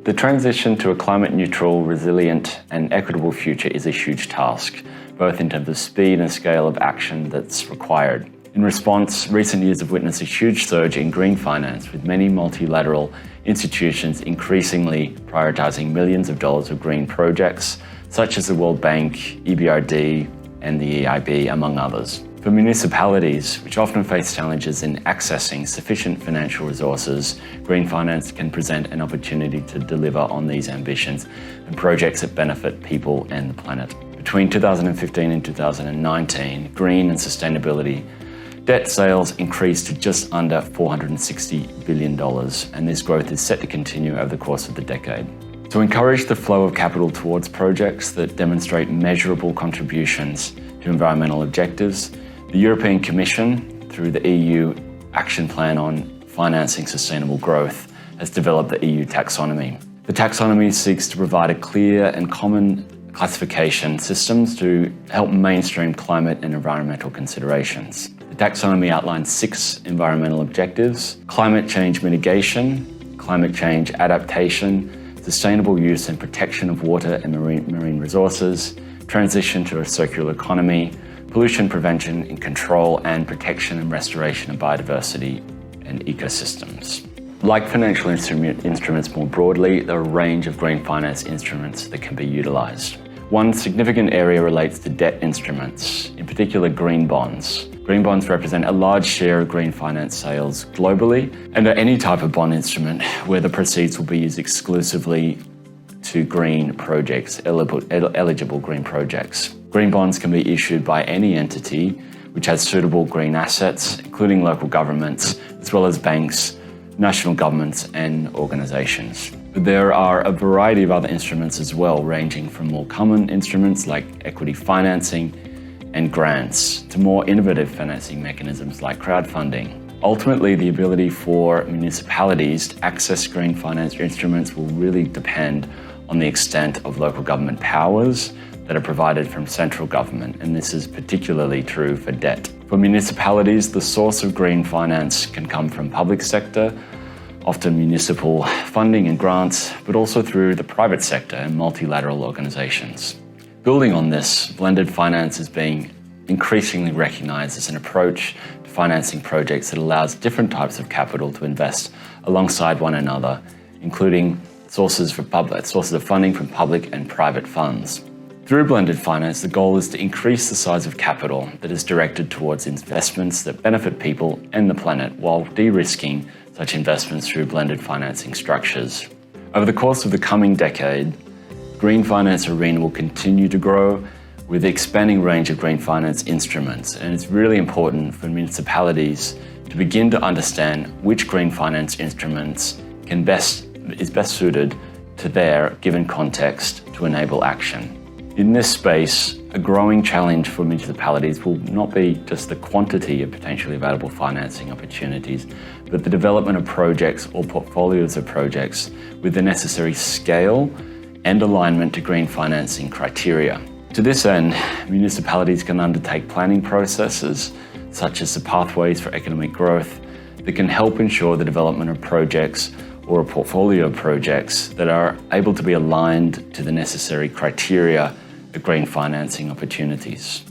The transition to a climate-neutral, resilient and equitable future is a huge task, both in terms of speed and scale of action that's required. In response, recent years have witnessed a huge surge in green finance, with many multilateral institutions increasingly prioritizing millions of dollars of green projects, such as the World Bank, EBRD, and the EIB, among others. For municipalities, which often face challenges in accessing sufficient financial resources, green finance can present an opportunity to deliver on these ambitions and projects that benefit people and the planet. Between 2015 and 2019, green and sustainability debt sales increased to just under $460 billion, and this growth is set to continue over the course of the decade. To encourage the flow of capital towards projects that demonstrate measurable contributions to environmental objectives, the European Commission, through the EU Action Plan on Financing Sustainable Growth, has developed the EU taxonomy. The taxonomy seeks to provide a clear and common classification systems to help mainstream climate and environmental considerations. The taxonomy outlines 6 environmental objectives: climate change mitigation, climate change adaptation, sustainable use and protection of water and marine resources, transition to a circular economy, pollution prevention and control, and protection and restoration of biodiversity and ecosystems. Like financial instruments more broadly, there are a range of green finance instruments that can be utilised. One significant area relates to debt instruments, in particular green bonds. Green bonds represent a large share of green finance sales globally and are any type of bond instrument where the proceeds will be used exclusively to green projects, eligible green projects. Green bonds can be issued by any entity which has suitable green assets, including local governments, as well as banks, national governments and organisations. But there are a variety of other instruments as well, ranging from more common instruments like equity financing and grants to more innovative financing mechanisms like crowdfunding. Ultimately, the ability for municipalities to access green finance instruments will really depend on the extent of local government powers that are provided from central government, and this is particularly true for debt. For municipalities, the source of green finance can come from public sector, often municipal funding and grants, but also through the private sector and multilateral organisations. Building on this, blended finance is being increasingly recognised as an approach to financing projects that allows different types of capital to invest alongside one another, including sources of funding from public and private funds. Through blended finance, the goal is to increase the size of capital that is directed towards investments that benefit people and the planet, while de-risking such investments through blended financing structures. Over the course of the coming decade, the green finance arena will continue to grow with the expanding range of green finance instruments, and it's really important for municipalities to begin to understand which green finance instruments is best suited to their given context to enable action. In this space, a growing challenge for municipalities will not be just the quantity of potentially available financing opportunities, but the development of projects or portfolios of projects with the necessary scale and alignment to green financing criteria. To this end, municipalities can undertake planning processes, such as the pathways for economic growth, that can help ensure the development of projects or a portfolio of projects that are able to be aligned to the necessary criteria of green financing opportunities.